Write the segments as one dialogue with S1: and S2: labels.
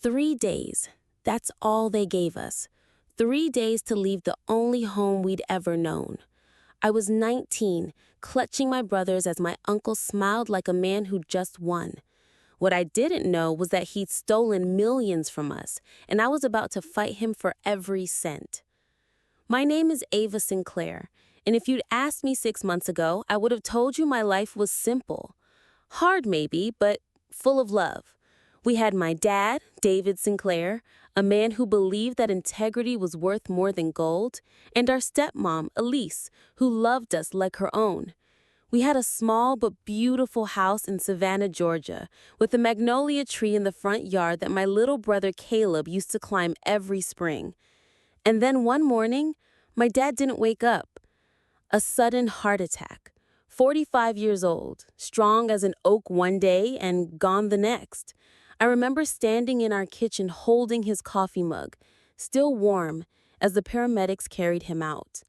S1: 3 days. That's all they gave us. 3 days to leave the only home we'd ever known. I was 19, clutching my brothers as my uncle smiled like a man who'd just won. What I didn't know was that he'd stolen millions from us, and I was about to fight him for every cent. My name is Ava Sinclair, and if you'd asked me 6 months ago, I would have told you my life was simple. Hard maybe, but full of love. We had my dad, David Sinclair, a man who believed that integrity was worth more than gold, and our stepmom, Elise, who loved us like her own. We had a small but beautiful house in Savannah, Georgia, with a magnolia tree in the front yard that my little brother Caleb used to climb every spring. And then one morning, my dad didn't wake up. A sudden heart attack. 45 years old, strong as an oak one day and gone the next. I remember standing in our kitchen holding his coffee mug, still warm, as the paramedics carried him out.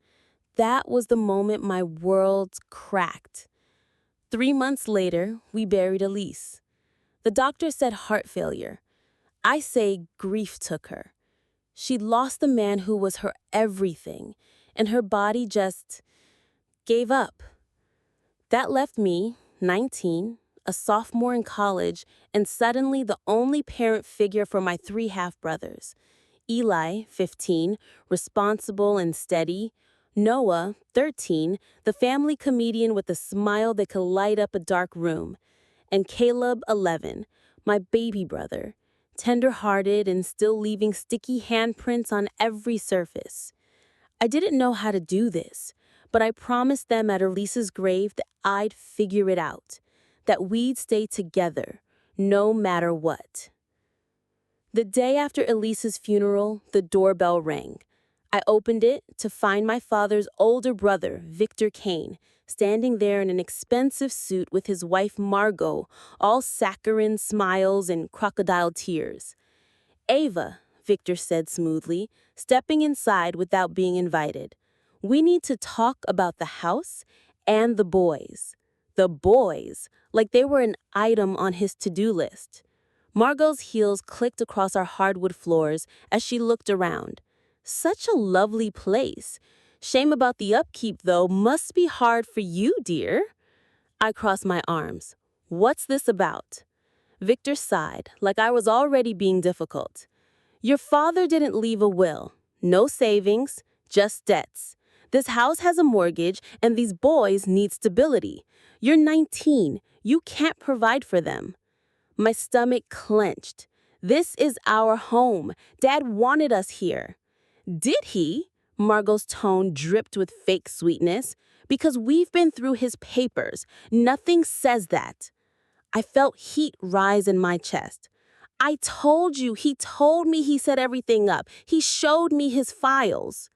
S1: That was the moment my world cracked. 3 months later, we buried Elise. The doctor said heart failure. I say grief took her. She'd lost the man who was her everything, and her body just gave up. That left me, 19, a sophomore in college, and suddenly the only parent figure for my three half-brothers. Eli, 15, responsible and steady. Noah, 13, the family comedian with a smile that could light up a dark room. And Caleb, 11, my baby brother, tender-hearted and still leaving sticky handprints on every surface. I didn't know how to do this, but I promised them at Elisa's grave that I'd figure it out, that we'd stay together, no matter what. The day after Elisa's funeral, the doorbell rang. I opened it to find my father's older brother, Victor Kane, standing there in an expensive suit with his wife Margot, all saccharine smiles and crocodile tears. "Ava," Victor said smoothly, stepping inside without being invited. "We need to talk about the house and the boys." The boys, like they were an item on his to-do list. Margot's heels clicked across our hardwood floors as she looked around. Such a lovely place. Shame about the upkeep, though. Must be hard for you, dear. I crossed my arms. What's this about? Victor sighed, like I was already being difficult. Your father didn't leave a will. No savings, just debts. This house has a mortgage, and these boys need stability. You're 19. You can't provide for them. My stomach clenched. This is our home. Dad wanted us here. Did he? Margot's tone dripped with fake sweetness. Because we've been through his papers. Nothing says that. I felt heat rise in my chest. I told you, he told me he set everything up. He showed me his files.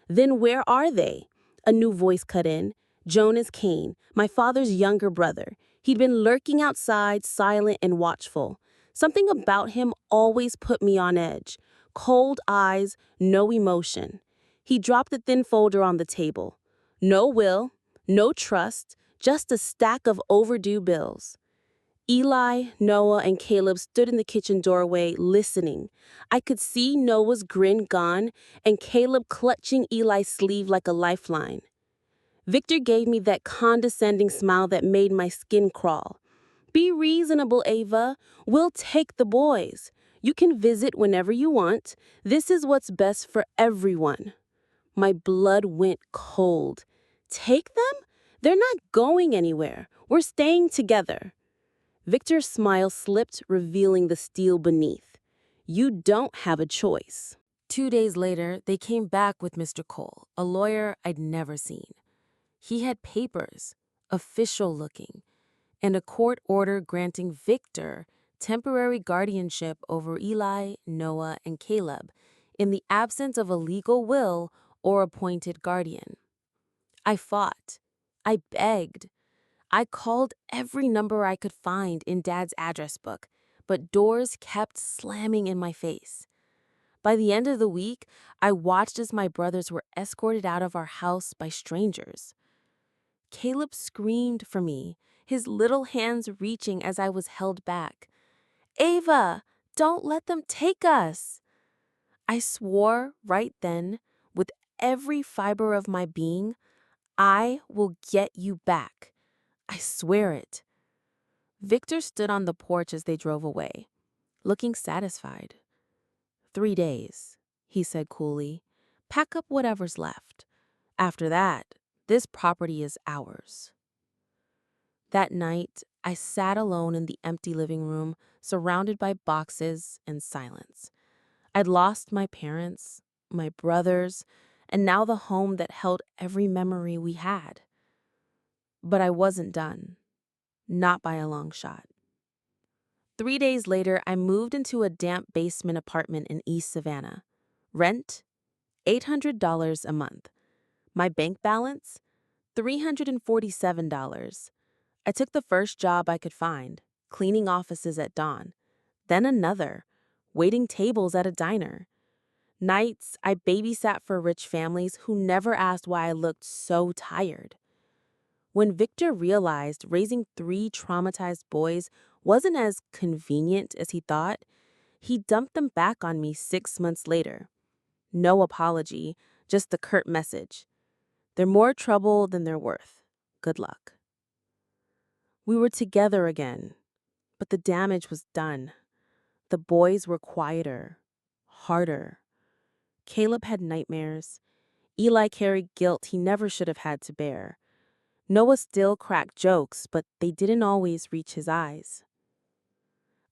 S1: Then where are they? A new voice cut in. Jonas Kane, my father's younger brother. He'd been lurking outside, silent and watchful. Something about him always put me on edge. Cold eyes, no emotion. He dropped the thin folder on the table. No will, no trust, just a stack of overdue bills. Eli, Noah, and Caleb stood in the kitchen doorway, listening. I could see Noah's grin gone, and Caleb clutching Eli's sleeve like a lifeline. Victor gave me that condescending smile that made my skin crawl. Be reasonable, Ava. We'll take the boys. You can visit whenever you want. This is what's best for everyone. My blood went cold. Take them? They're not going anywhere. We're staying together. Victor's smile slipped, revealing the steel beneath. You don't have a choice. 2 days later, they came back with Mr. Cole, a lawyer I'd never seen. He had papers, official looking, and a court order granting Victor temporary guardianship over Eli, Noah, and Caleb in the absence of a legal will or appointed guardian. I fought. I begged. I called every number I could find in Dad's address book, but doors kept slamming in my face. By the end of the week, I watched as my brothers were escorted out of our house by strangers. Caleb screamed for me, his little hands reaching as I was held back. Ava, Don't let them take us. I swore right then, with every fiber of my being, I will get you back. I swear it. Victor stood on the porch as they drove away, looking satisfied. 3 days, he said coolly. Pack up whatever's left. After that, this property is ours. That night, I sat alone in the empty living room, surrounded by boxes and silence. I'd lost my parents, my brothers, and now the home that held every memory we had. But I wasn't done. Not by a long shot. 3 days later, I moved into a damp basement apartment in East Savannah. Rent, $800 a month. My bank balance, $347. I took the first job I could find, cleaning offices at dawn. Then another, waiting tables at a diner. Nights, I babysat for rich families who never asked why I looked so tired. When Victor realized raising 3 traumatized boys wasn't as convenient as he thought, he dumped them back on me 6 months later. No apology, just the curt message. They're more trouble than they're worth. Good luck. We were together again, but the damage was done. The boys were quieter, harder. Caleb had nightmares. Eli carried guilt he never should have had to bear. Noah still cracked jokes, but they didn't always reach his eyes.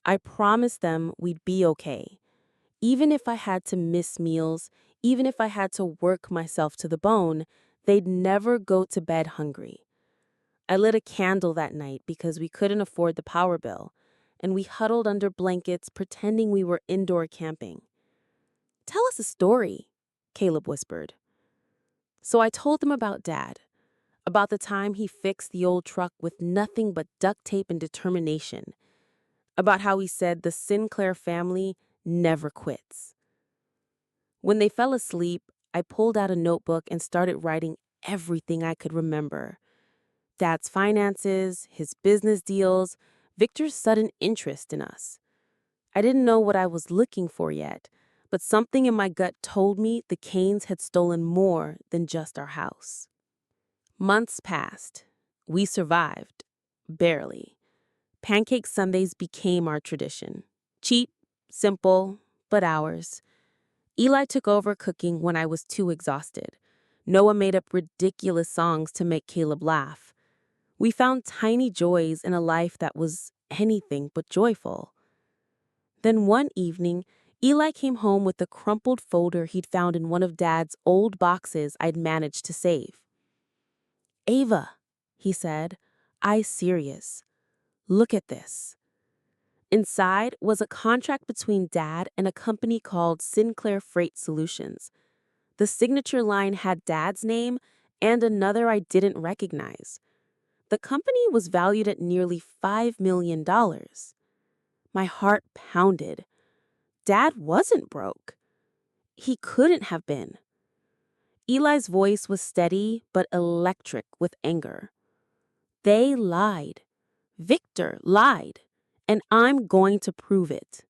S1: I promised them we'd be okay. Even if I had to miss meals, even if I had to work myself to the bone, they'd never go to bed hungry. I lit a candle that night because we couldn't afford the power bill, and we huddled under blankets pretending we were indoor camping. Tell us a story, Caleb whispered. So I told them about Dad, about the time he fixed the old truck with nothing but duct tape and determination, about how he said the Sinclair family never quits. When they fell asleep, I pulled out a notebook and started writing everything I could remember. Dad's finances, his business deals, Victor's sudden interest in us. I didn't know what I was looking for yet, but something in my gut told me the Kanes had stolen more than just our house. Months passed. We survived. Barely. Pancake Sundays became our tradition. Cheap, simple, but ours. Eli took over cooking when I was too exhausted. Noah made up ridiculous songs to make Caleb laugh. We found tiny joys in a life that was anything but joyful. Then one evening, Eli came home with a crumpled folder he'd found in one of Dad's old boxes I'd managed to save. Ava, he said, "I serious. Look at this." Inside was a contract between Dad and a company called Sinclair Freight Solutions. The signature line had Dad's name and another I didn't recognize. The company was valued at nearly $5 million. My heart pounded. Dad wasn't broke. He couldn't have been. Eli's voice was steady but electric with anger. They lied. Victor lied. And I'm going to prove it.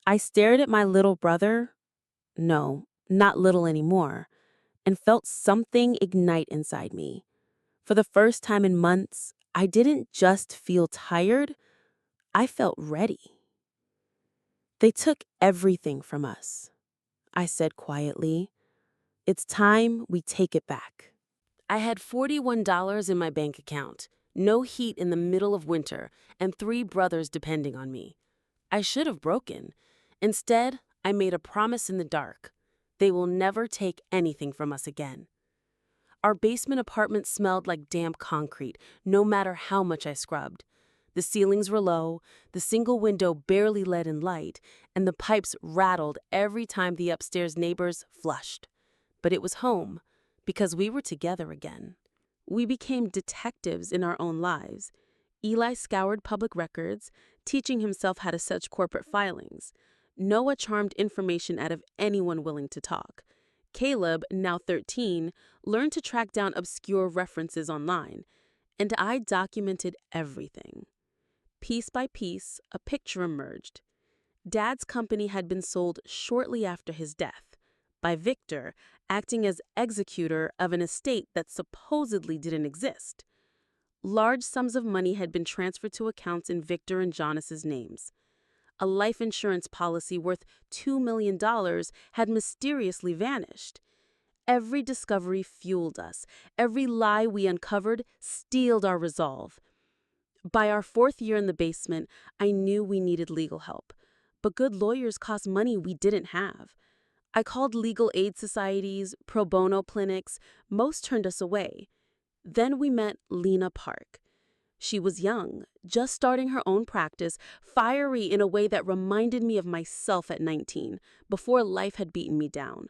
S1: I stared at my little brother. No, not little anymore. And felt something ignite inside me. For the first time in months, I didn't just feel tired, I felt ready. They took everything from us, I said quietly. It's time we take it back. I had $41 in my bank account, no heat in the middle of winter, and 3 brothers depending on me. I should have broken. Instead, I made a promise in the dark. They will never take anything from us again. Our basement apartment smelled like damp concrete, no matter how much I scrubbed. The ceilings were low, the single window barely let in light, and the pipes rattled every time the upstairs neighbors flushed. But it was home, because we were together again. We became detectives in our own lives. Eli scoured public records, teaching himself how to search corporate filings. Noah charmed information out of anyone willing to talk. Caleb, now 13, learned to track down obscure references online. And I documented everything. Piece by piece, a picture emerged.
S2: Dad's company had been sold shortly after his death by Victor, acting as executor of an estate that supposedly didn't exist. Large sums of money had been transferred to accounts in Victor and Jonas's names. A life insurance policy worth $2 million had mysteriously vanished. Every discovery fueled us. Every lie we uncovered steeled our resolve. By our 4th year in the basement, I knew we needed legal help. But good lawyers cost money we didn't have. I called legal aid societies, pro bono clinics. Most turned us away. Then we met Lena Park. She was young, just starting her own practice, fiery in a way that reminded me of myself at 19, before life had beaten me down.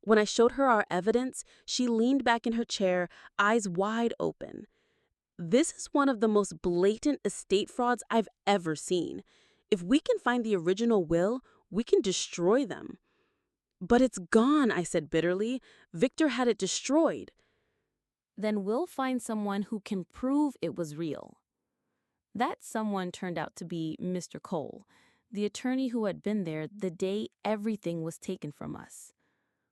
S2: When I showed her our evidence, she leaned back in her chair, eyes wide open. This is one of the most blatant estate frauds I've ever seen. If we can find the original will, we can destroy them. But it's gone, I said bitterly. Victor had it destroyed.
S1: Then we'll find someone who can prove it was real. That someone turned out to be Mr. Cole, the attorney who had been there the day everything was taken from us.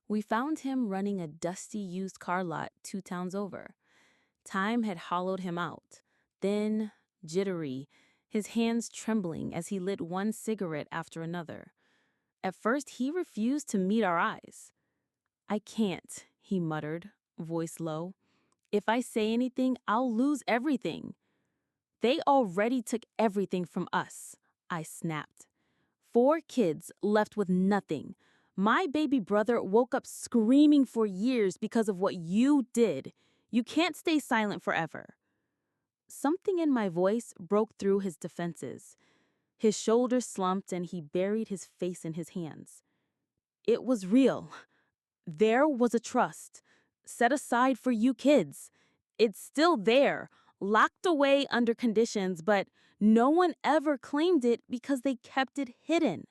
S1: We found him running a dusty used car lot 2 towns over. Time had hollowed him out, thin, jittery, his hands trembling as he lit one cigarette after another. At first, he refused to meet our eyes. "I can't," he muttered, voice low. "If I say anything, I'll lose everything." "They already took everything from us," I snapped. 4 kids left with nothing. My baby brother woke up screaming for years because of what you did. You can't stay silent forever. Something in my voice broke through his defenses. His shoulders slumped and he buried his face in his hands. It was real. There was a trust, set aside for you kids. It's still there, locked away under conditions, but no one ever claimed it because they kept it hidden.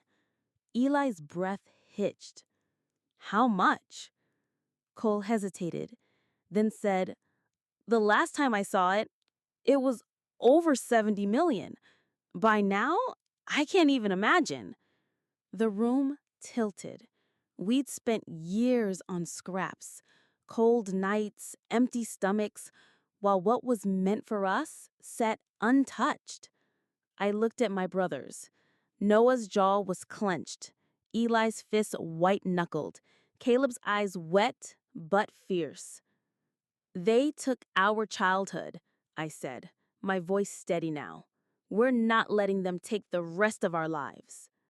S1: Eli's breath hitched. "How much?" Cole hesitated, then said, "The last time I saw it, it was over 70 million. By now, I can't even imagine." The room tilted. We'd spent years on scraps, cold nights, empty stomachs, while what was meant for us sat untouched. I looked at my brothers. Noah's jaw was clenched, Eli's fists white-knuckled, Caleb's eyes wet but fierce. "They took our childhood," I said, my voice steady now. "We're not letting them take the rest of our lives."